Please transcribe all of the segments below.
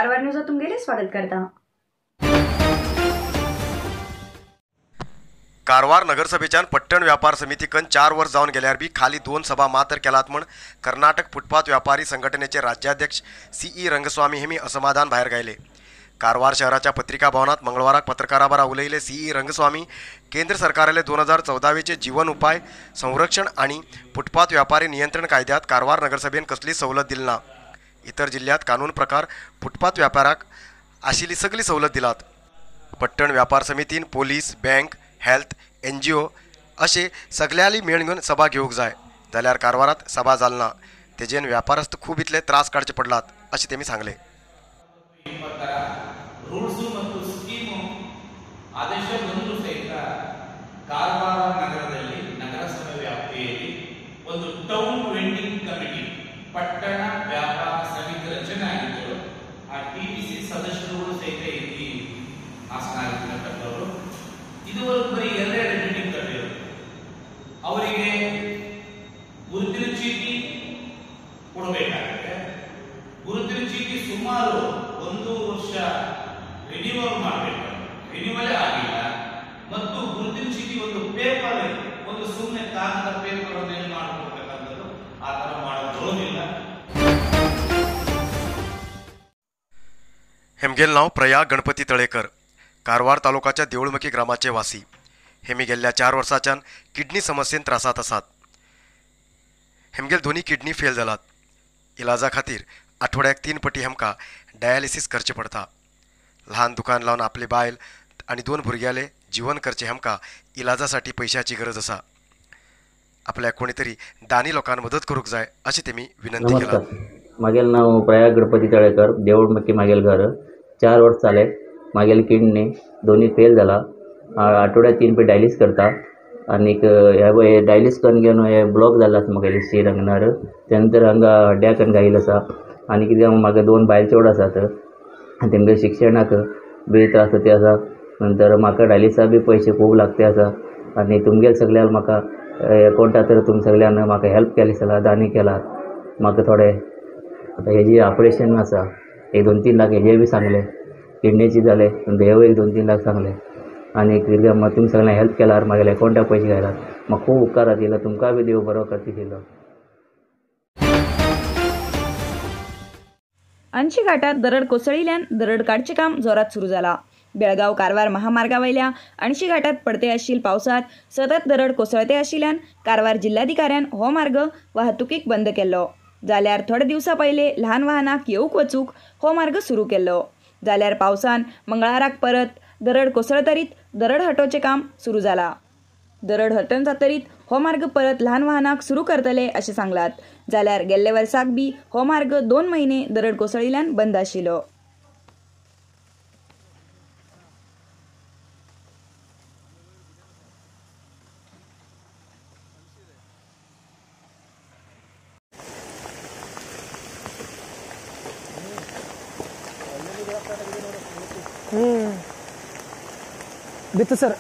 Karwar news तुमगेले स्वागत करता। कारवार नगरसभेच्यान पट्टण व्यापार समितीकन 4 वर्ष जावन गेल्यार बी खाली 2 सभा मात्र केलात म्हण कर्नाटक फुटपाथ व्यापारी संघटनेचे राज्याध्यक्ष CE रंगस्वामी हेमी असमाधान भायर गायले। कारवार शहराच्या पत्रिका भवनात मंगळवाराक पत्रकारां बरा उलयले CE रंगस्वामी केंद्र सरकाराले 2014 जीवन उपाय संरक्षण आणि फुटपाथ व्यापारी नियंत्रण कायद्यात कारवार नगरसभेन कसली सवलत दिली ना। इतर जिल्ह्यात कानून प्रकार फुटपाथ व्यापाराक आशिल्ली सगळी सवलत दिलात। पट्टण व्यापार समितीन पोलीस बँक हेल्थ NGO असे सगळ्यांनी मेळ घेऊन सभा घेवंक जाय जाल्यार कारवारात सभा जालना तेजेन व्यापारस्त खूब इतले त्रास काडचे पडलात असे तेमी सांगले। कारवाರ ನಗರದಲ್ಲಿ ನಗರಸಭೆ ವ್ಯಾಪ್ತಿಯಲ್ಲಿ ಒಂದು ಟೌನ್ ವೆಂಡಿಂಗ್ ಕಮಿಟಿ ಪಟ್ಟಣ ವ್ಯಾಪಾರ ಸಮಿತಿ ರಚನೆ ಆಗಿತ್ತು। ಆ TVC ಸದಸ್ಯರುಗಳು ಸಹಿತ ಇಲ್ಲಿ ಆಸನಾಗಿರ್ತಕ್ಕಂಥವರು ಇದುವರೆಗೂ ಬರೀ 2 ಮೀಟಿಂಗ್ ಕರೆದಿರೋದು। ಅವರಿಗೆ ಗುರುತಿನ ಚೀಟಿ ಕೊಡಬೇಕಾಗುತ್ತೆ। ಗುರುತಿನ ಚೀಟಿ ಸುಮಾರು 1 ವರ್ಷ ರಿನ್ಯೂವಲ್ ಮಾಡಬೇಕು, ರಿನ್ಯೂವಲ್ ಆಗಿಲ್ಲ। ಮತ್ತು ಗುರುತಿನ ಚೀಟಿ ಒಂದು ಪೇಪರ್ ಒಂದು ಸುಮ್ಮನೆ ಕಾಗದ ಪೇಪರ್ ಅನ್ನು ಏನು ಮಾಡಿಕೊಡ್ತಕ್ಕಂಥದ್ದು ಆ ಥರ ಮಾಡೋದಿಲ್ಲ। हेमगेल नाव प्रयाग गणपती तळेकर कारवार तालुक्याच्या देऊळमकी ग्रामाचे वासी। हेमी गेल्ल्या 4 वर्साच्यान किडनी समस्येन त्रासात आसात। हेमगेल दोन्ही किडनी फेल जालात। इलाजा खातीर आठवड्याक 3 पटी हेमकां डायालिसीस करचे पडटा। लहान दुकान लावन आपले बायल आणि 2 भुरग्याले जीवन करचे हेमकां इलाजासाठी पैशाची गरज आसा। आपल्याक कोणीतरी दानी लोकांक मदत करूंक जाय अशी तेमी विनंती केला। मागेल नाव प्रयाग गणपती तळेकर देऊळमकी मागेल घर 4 वर्ष जाले। मागेल किडनी दोन्ही फेल जाला। आठवड्यात 3 पे डायलिस करता आणि हे डायलिस करून घेवन हे ब्लॉक जाला म्हागेले शीर अंगणार त्यानंतर हांगा हड्ड्याकन घायल आसा आणि कितें म्हाका 2 बायल चेवड आसात तेमगे शिक्षणाक बी त्रास ते आसा। नंतर म्हाका डायलिसा बी पैसे खूब लागते आसा आणि तुमगेल सगळ्याक म्हाका कोणता तर तुम सगळ्यान म्हाका हेल्प केली सला दानी केला। म्हाका थोडे आता हेजी ऑपरेशन आसा 1-2-3 लाख हेजे बी सांगले, किडनीची जाले देव 1-2-3 लाख सांगले आणि कितें म्हाका तुमी सगळ्यांक हेल्प केल्यार म्हागेले अकाउंटाक पयशे घायलात। म्हाका खूब उपकार दिलो, तुमकां बी देव बरो करची दिलो। अंशी घाटात दरड कोसळिल्ल्यान दरड काडचे काम जोरात सुरू जाला। बेळगाव कारवार महामार्गावयल्या अंशी घाटात पडते आशिल्ल पावसात सतत दरड कोसळते आशिल्ल्यान कारवार जिल्हाधिकाऱ्यान हो मार्ग वाहतुकीक बंद केल्लो। जाल्यार थोडे दिवसा पयले ल्हान वाहनाक येवूक वचूक हो मार्ग सुरू केल्लो। जाल्यार पावसान मंगळाराक परत दरड कोसळतरीत दरड हटोवचे काम सुरू जाला। दरड हटन जातरीत हो मार्ग परत ल्हान वाहनाक सुरू करतले अशें सांगलात। जाल्यार गेल्ले वर्साक बी हो मार्ग 2 महिने दरड कोसळिल्ल्यान बंद आशिल्लो। बिತ್ತು सर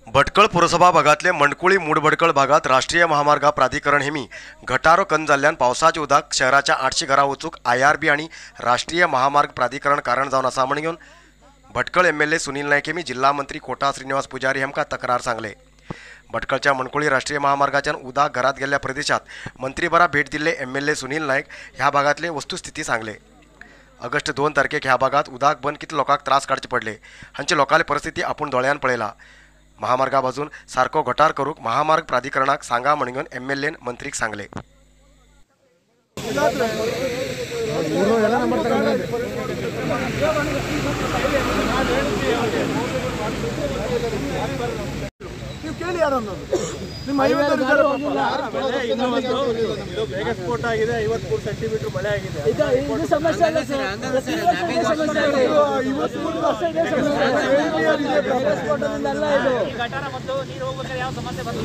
भटकळ पुरसभा भागातले मंडकुळी मुडभटकळ भागात राष्ट्रीय महामार्ग प्राधिकरण हेमी गटारो कन जाल्ल्यान पावसाचे उदक शहराच्या 800 घरां वचूंक IRB आणि राष्ट्रीय महामार्ग प्राधिकरण कारण जावन आसा म्हण घेवन भटकळ MLA सुनील नायक हेमी जिल्हा मंत्री कोटा श्रीनिवास पुजारी हेमकां तक्रार सांगले। भटकळच्या मंडकुळी राष्ट्रीय महामार्गाच्यान उदक घरात गेल्ल्या प्रदेशात मंत्री बरा भेट दिल्ले MLA सुनील नायक ह्या भागातले वस्तुस्थिती सांगले। ऑगस्ट 2 तारखेक ह्या भागात उदक बंद कितले लोकांक त्रास काडचे पडले हांची लोकांली परिस्थिती आपूण दोळ्यान पळयला। महामार्गा बाजून सारको गटार करूंक महामार्ग प्राधिकरणाक सांगा म्हण घेवन MLAन मंत्रीक सांगले। ಬೇಗ ಸ್ಫೋಟ ಆಗಿದೆ 53 ಸೆಂಟಿಮೀಟರ್ ಮಳೆ ಆಗಿದೆ ಇದು ಸಮಸ್ಯೆ ಅಲ್ಲ ಸರ್ ಗಟಾರ ಮತ್ತು ನೀರು ಹೋಗಬೇಕಾದ್ರೆ ಯಾವ ಸಮಸ್ಯೆ ಬಂತು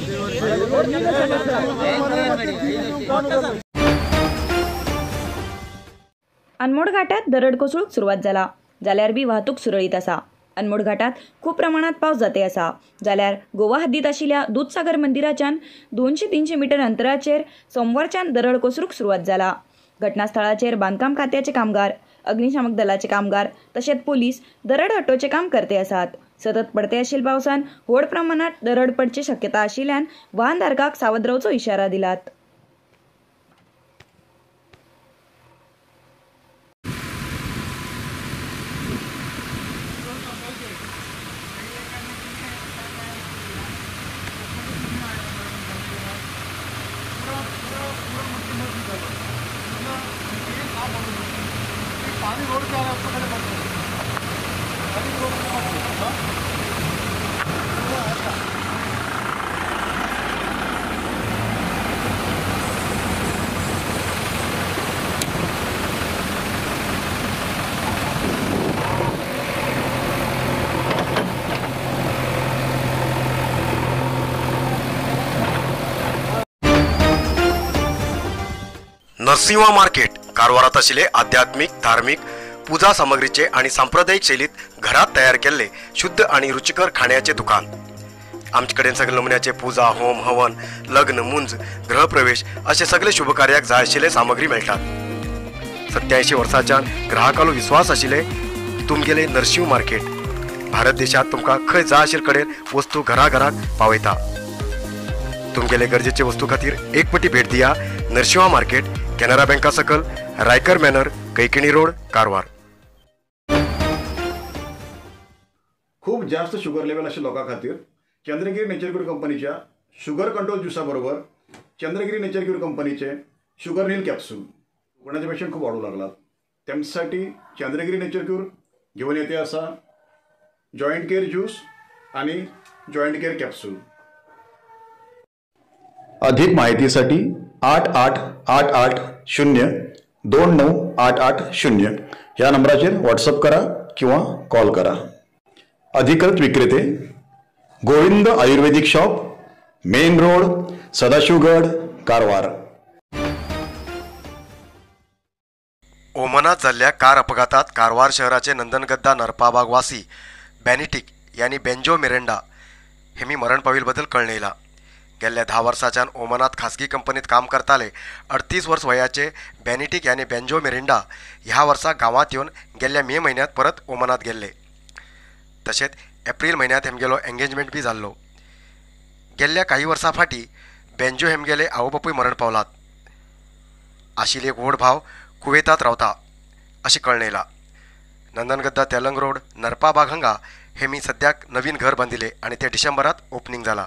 अनमोड घाटात दरड कोसळूक सुरवात जाला जाल्यार बी वाहतूक सुरळीत आसा। अनमोड घाटात खूप प्रमाणात पावस जाते आसा जाल्यार गोवा हद्दीत आशिल्ल्या दूधसागर मंदिराच्यान 200-300 मीटर अंतराचेर सोमवारच्यान दरड कोसळूक सुरवात जाला। घटनास्थळाचेर बांदकाम खात्याचे कामगार, अग्निशामक दलाचे कामगार तशेंच पोलीस दरड हटोवचे काम करते आसात। सतत पडते आशिल्ल्या पावसान व्हड प्रमाणात दरड पडची शक्यता आशिल्ल्यान वाहनधारकांक सावध रावचो इशारा दिलात। नरसिंहा मार्केट कारवारात आशिल्ले आध्यात्मिक, धार्मिक, पूजा सामग्रीचे आणि सांप्रदायिक शैलीत घरात तयार केल्ले शुद्ध आणि रुचिकर खाण्याचे दुकान। आमचे कडेन सगळे नमुन्याचे पूजा, होम, हवन, लग्न, मुंज, गृहप्रवेश असे सगळे शुभ कार्याक जाय आशिल्ले सामग्री मेळटात। 87 वर्सांच्यान ग्राहकालो विश्वास आशिल्ले तुमगेले नरसिंह मार्केट भारत देशात तुमकां खंय जाय आशिल्ले कडेन वस्तू घराघराक पावयता। तुमगेले गरजेचे वस्तू खातीर एक पटी भेट दिया नरसिंहा मार्केट, कॅनरा बँका सकल, रायकर मॅनर, कैकिणी रोड, कारवार। खूप जास्त शुगर लेवल अशा लोकां खातीर चंद्रगिरी नेचर क्यूर कंपनीच्या शुगर कंट्रोल ज्युसा बरोबर चंद्रगिरी नेचर क्यूर कंपनीचे शुगर नील कॅप्सूल कोणाचे पेशंट खूप वाढू लागलात त्यांच्यासाठी चंद्रगिरी नेचर क्यूर घेऊन येते असा जॉईंट केअर ज्यूस आणि जॉईंट केअर कॅप्सूल। अधिक माहितीसाठी 8888029880 या नंबराचेर व्हॉट्सअप करा किंवा कॉल करा। अधिकृत विक्रेते Govind Ayurvedic shop, main road, Sadashivgad, Karwar. ओमनात जाल्ल्या कार अपघातात कारवार शहराचे नंदनगद्दा नरपाबाग वासी बेनिटिक यांनी बेंजो मिरेंडा हेमी मरण पाविल्बद्दल कळण येयला। गेल्या 10 वर्सांच्यान ओमनात खासगी कंपनीत काम करताले 38 वर्स वयाचे बेनिटिक यांनी बेंजो मिरेंडा ह्या वर्सा गांवांत येवन गेल्ल्या मे म्हयन्यात परत ओमनात गेल्ले। तशेंच एप्रिल म्हयन्यात हेमगेलो एंगेजमेंट बी जाल्लो। गेल्ल्या काही वर्सां फाटीं बेंजो हेमगेले आवय बापूय मरण पावलात। आशिल्ली एक व्हड भाव कुवेतात रावता अशें कळण येयला। नंदनगद्दा तेलंग रोड नरपाबाग हांगा हेमी सद्याक नवीन घर बांदिले आणि ते डिसेंबरात ओपनिंग जाला।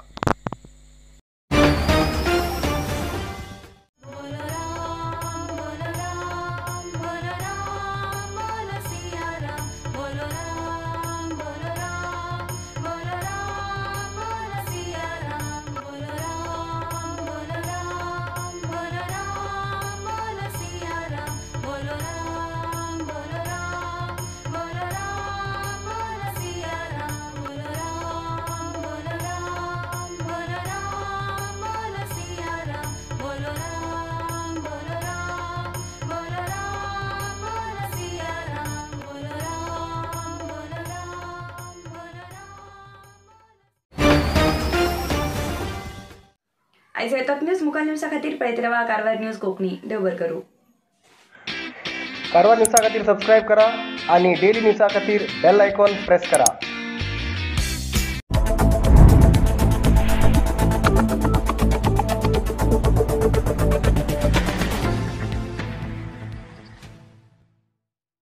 आयज येतात न्यूज मुखार न्यूजा खातीर पळयत रावा कारवार न्यूज कोंकणी. देव बरें करूं. कारवार न्यूजा खातीर सबस्क्राईब करा आणि डेली न्यूजा खातीर बेल आयकॉन प्रेस करा.